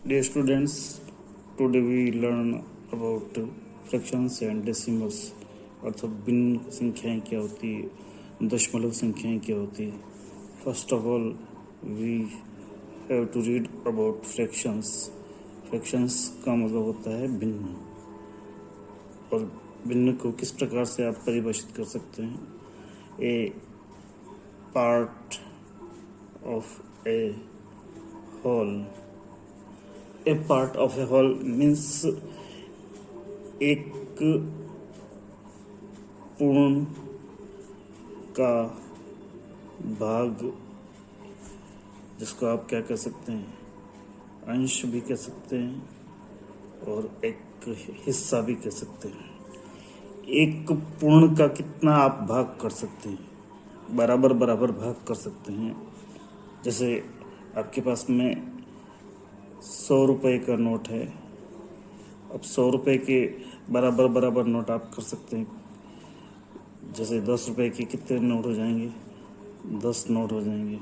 Dear students, today we learn about fractions and decimals. अर्थात भिन्न संख्याएं क्या होती है, दशमलव संख्याएं क्या होती है. First of all we have to read about fractions. Fractions का मतलब होता है भिन्न, और भिन्न को किस प्रकार से आप परिभाषित कर सकते हैं. A part of a whole. A part of a whole means एक पूर्ण का भाग, जिसको आप क्या कह सकते हैं, अंश भी कह सकते हैं और एक हिस्सा भी कह सकते हैं. एक पूर्ण का कितना आप भाग कर सकते हैं, बराबर बराबर भाग कर सकते हैं. जैसे आपके पास में 100 रुपये का नोट है. अब 100 रुपये के बराबर बराबर नोट आप कर सकते हैं. जैसे 10 रुपये के कितने नोट हो जाएंगे, 10 नोट हो जाएंगे.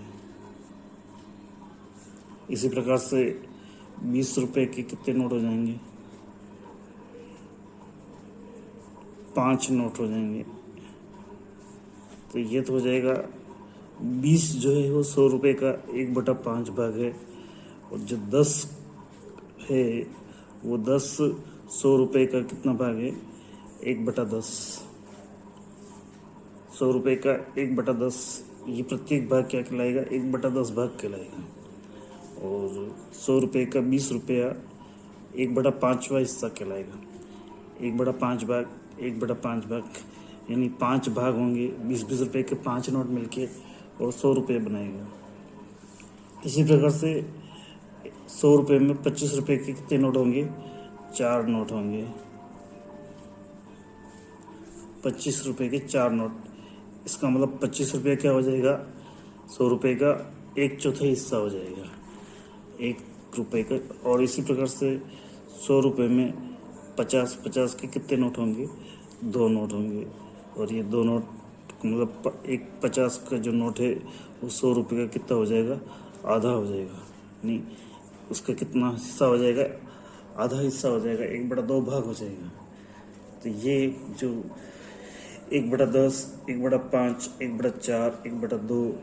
इसी प्रकार से 20 रुपये के कितने नोट हो जाएंगे, 5 नोट हो जाएंगे. तो ये तो हो जाएगा 20 जो है वो 100 रुपये का 1/5 भाग है, और जो 10 है वो 10 100 रुपये का कितना भाग है, 1/10. 100 रुपये का 1/10, ये प्रत्येक भाग क्या कहलाएगा, 1/10 भाग कहलाएगा. और 100 रुपये का 20 रुपया 1/5वां हिस्सा कहलाएगा. 1/5 भाग 1/5 भाग, यानी 5 भाग होंगे. 20 रुपये के 5 नोट मिलके और 100 रुपये बनाएगा. इसी प्रकार से 100 रुपये में 25 रुपये के कितने नोट होंगे, 4 नोट होंगे. 25 रुपये के 4 नोट. इसका मतलब 25 रुपये क्या हो जाएगा, 100 रुपये का 1/4 हिस्सा हो जाएगा 1 रुपये का. और इसी प्रकार से 100 रुपये में 50 के कितने नोट होंगे, 2 नोट होंगे. और ये 2 नोट मतलब एक 50 का जो नोट है वो 100 रुपये का कितना हो जाएगा, आधा हो जाएगा. नहीं, उसका कितना हिस्सा हो जाएगा, आधा हिस्सा हो जाएगा, 1/2 भाग हो जाएगा. तो ये जो 1/10, 1/5, 1/4, 1/2,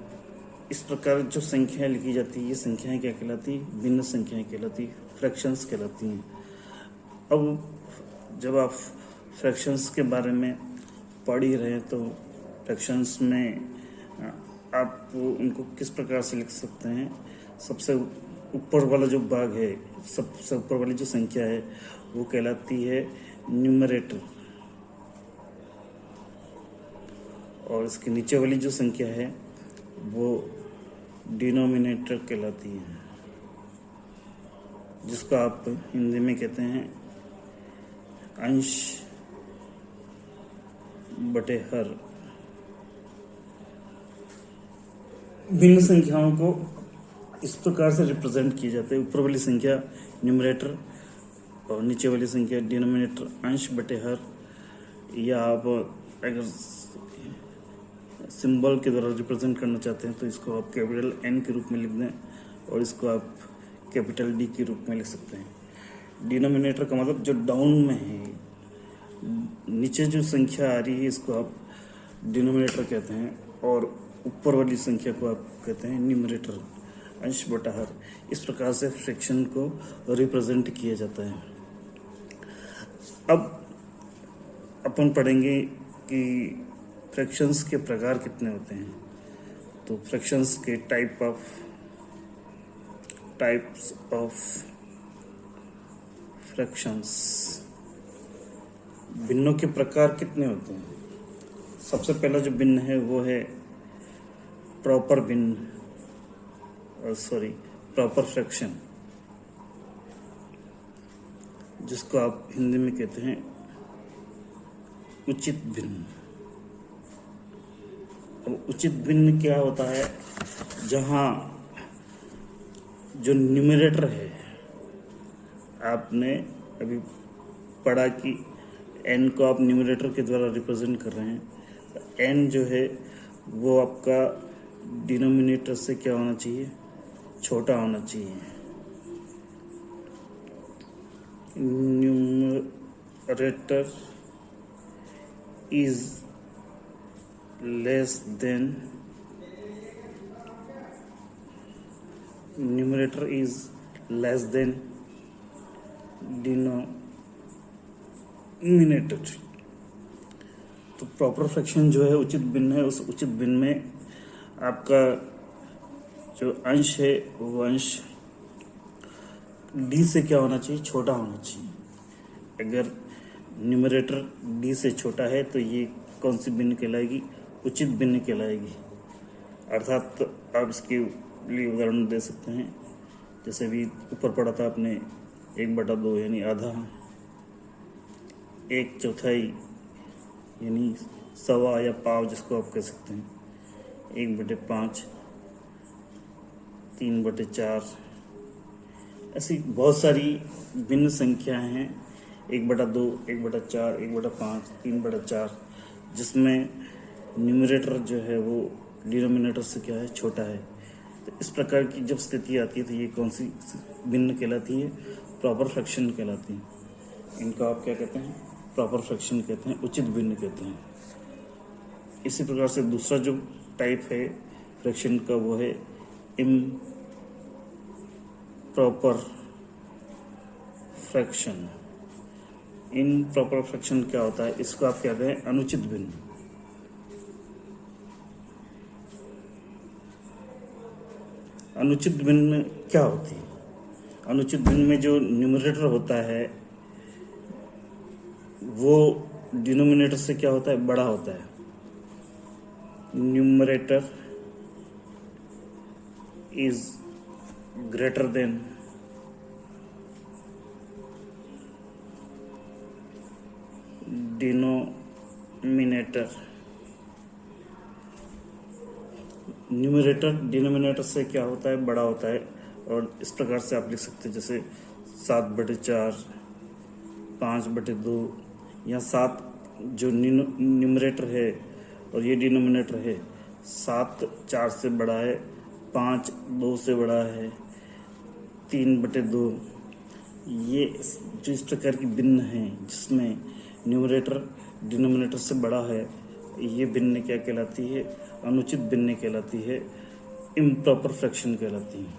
इस प्रकार जो संख्याएं लिखी जाती है, ये संख्याएं क्या कहलाती है, भिन्न संख्याएं कहलाती, फ्रैक्शंस कहलाती हैं. अब जब आप फ्रैक्शंस के बारे में पढ़ ही रहे हैं, तो फ्रैक्शंस में आप उनको किस प्रकार से लिख सकते हैं. सबसे ऊपर वाला जो भाग है, सबसे ऊपर वाली जो संख्या है वो कहलाती है न्यूमरेटर, और इसके नीचे वाली जो संख्या है वो डिनोमिनेटर कहलाती है, जिसको आप हिंदी में कहते हैं अंश बटे हर. भिन्न संख्याओं को इस प्रकार से रिप्रेजेंट किए जाते हैं. ऊपर वाली संख्या न्यूमरेटर और नीचे वाली संख्या डिनोमिनेटर, अंश बटे हर. या आप अगर सिंबल के द्वारा रिप्रेजेंट करना चाहते हैं तो इसको आप कैपिटल N के रूप में लिख दें, और इसको आप कैपिटल D के रूप में लिख सकते हैं. डिनोमिनेटर का मतलब जो डाउन में है, नीचे जो संख्या आ रही है, इसको आप डिनोमिनेटर कहते हैं, और ऊपर वाली संख्या को आप कहते हैं न्यूमरेटर, अंश बटा हर. इस प्रकार से फ्रैक्शन को रिप्रेजेंट किया जाता है. अब अपन पढ़ेंगे कि फ्रैक्शंस के प्रकार कितने होते हैं. तो फ्रैक्शंस के टाइप्स ऑफ फ्रैक्शंस, भिन्नों के प्रकार कितने होते हैं. सबसे पहला जो भिन्न है वो है प्रॉपर फ्रैक्शन, जिसको आप हिंदी में कहते हैं उचित भिन्न. अब उचित भिन्न क्या होता है, जहाँ जो न्यूमरेटर है, आपने अभी पढ़ा कि n को आप न्यूमरेटर के द्वारा रिप्रेजेंट कर रहे हैं. n जो है वो आपका डिनोमिनेटर से क्या होना चाहिए, छोटा होना चाहिए. Numerator is less than denominator. तो प्रॉपर फ्रैक्शन जो है उचित भिन्न है, उस उचित भिन्न में आपका जो अंश है वो अंश डी से क्या होना चाहिए, छोटा होना चाहिए। अगर न्यूमरेटर डी से छोटा है तो ये कौन सी भिन्न कहलाएगी, उचित भिन्न कहलाएगी। अर्थात आप इसके लिए उदाहरण दे सकते हैं, जैसे भी ऊपर पढ़ा था आपने 1/2 यानी आधा, 1/4 यानी सवा या पाव जिसको आप कह सकते हैं, 1/5, 3/4, ऐसी बहुत सारी भिन्न संख्याएं हैं, 1/2, 1/4, 1/5, 3/4, जिसमें न्यूमरेटर जो है वो डिनोमिनेटर से क्या है, छोटा है। तो इस प्रकार की जब स्थिति आती है तो ये कौन सी भिन्न कहलाती है, प्रॉपर फ्रैक्शन कहलाती है। इनको आप क्या कहते हैं, प्रॉपर फ्रैक्शन कहते हैं, उचित भिन्न कहते हैं। इसी प्रकार से दूसरा जो टाइप है फ्रैक्शन का वो है इम्प्रॉपर फ्रैक्शन। इम्प्रॉपर फ्रैक्शन क्या होता है, इसको आप कहते हैं अनुचित भिन्न। अनुचित भिन्न क्या होती है, अनुचित भिन्न में जो न्यूमरेटर होता है वो डिनोमिनेटर से क्या होता है, बड़ा होता है। Numerator is greater than denominator. Numerator denominator से क्या होता है, बड़ा होता है। और इस प्रकार से आप लिख सकते हैं, जैसे 7/4, 5/2, या 7 जो न्यूमरेटर है और ये डिनोमिनेटर है, 7 4 से बड़ा है, 5 2 से बड़ा है, 3/2। ये जो इस प्रकार की भिन्न है जिसमें न्यूमरेटर डिनोमिनेटर से बड़ा है, ये भिन्न क्या कहलाती है, अनुचित भिन्न कहलाती है, इम्प्रॉपर फ्रैक्शन कहलाती है।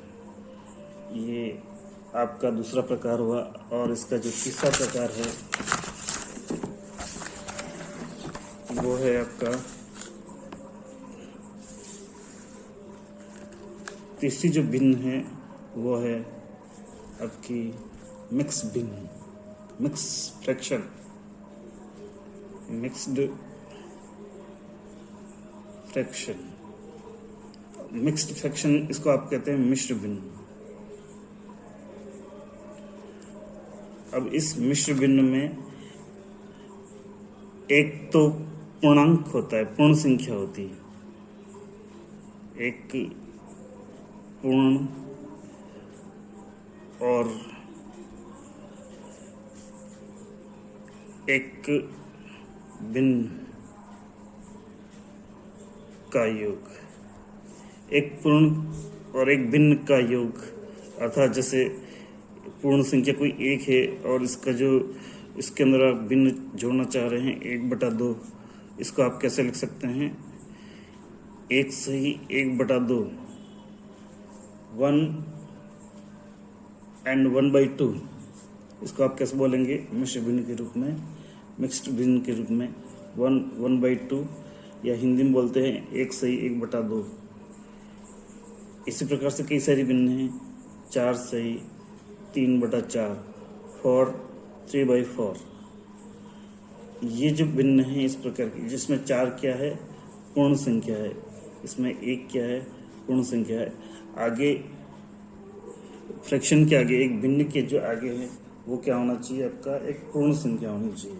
ये आपका दूसरा प्रकार हुआ। और इसका जो तीसरा प्रकार है वो है आपका, तीसरी जो भिन्न है वो है आपकी मिक्स भिन्न, mix fraction, mixed fraction. Mixed fraction इसको आप कहते हैं मिश्र भिन्न। अब इस मिश्र भिन्न में एक तो पूर्णांक होता है, पूर्ण संख्या होती है, एक पूर्ण और एक भिन्न का योग। एक पूर्ण और एक भिन्न का योग, अर्थात जैसे पूर्ण संख्या कोई एक है और इसका जो इसके अंदर आप भिन्न जोड़ना चाह रहे हैं 1/2, इसको आप कैसे लिख सकते हैं, 1 सही 1/2, 1 and 1/2। इसको आप कैसे बोलेंगे, मिश्र भिन्न के रूप में, मिक्स्ड भिन्न के रूप में, 1/2, या हिंदी में बोलते हैं 1 सही 1/2। इसी प्रकार से कई सारी भिन्न हैं, 4 सही 3/4, 4 3/4। ये जो भिन्न है इस प्रकार की, जिसमें 4 क्या है, पूर्ण संख्या है, इसमें 1 क्या है, पूर्ण संख्या है। आगे फ्रैक्शन के आगे, एक भिन्न के जो आगे है वो क्या होना चाहिए, आपका एक पूर्ण संख्या होनी चाहिए।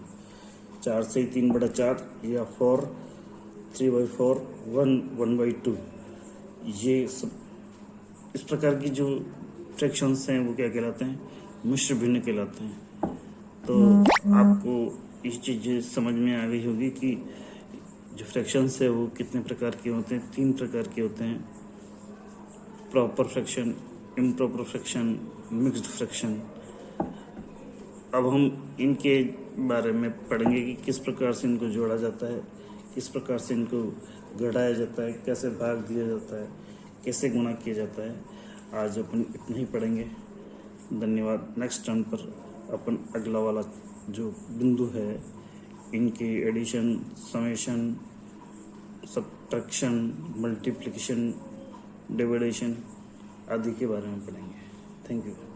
4 सही 3/4 या 4 3/4, 1/2। ये सब इस प्रकार की जो फ्रैक्शंस हैं वो क्या कहलाते हैं, मिश्र भिन्न कहलाते हैं। तो आपको ये चीज़ समझ में आ गई होगी कि जो फ्रैक्शंस है वो कितने प्रकार के होते हैं, 3 प्रकार के होते हैं, proper fraction, improper fraction, mixed fraction. अब हम इनके बारे में पढ़ेंगे कि किस प्रकार से इनको जोड़ा जाता है, किस प्रकार से इनको घटाया जाता है, कैसे भाग दिया जाता है, कैसे गुणा किया जाता है। आज अपन इतना ही पढ़ेंगे। धन्यवाद। नेक्स्ट टर्न पर अपन अगला वाला जो बिंदु है, इनके एडिशन, समेशन, सब्ट्रैक्शन, मल्टीप्लिकेशन, डिविडेशन आदि के बारे में पढ़ेंगे। Thank you.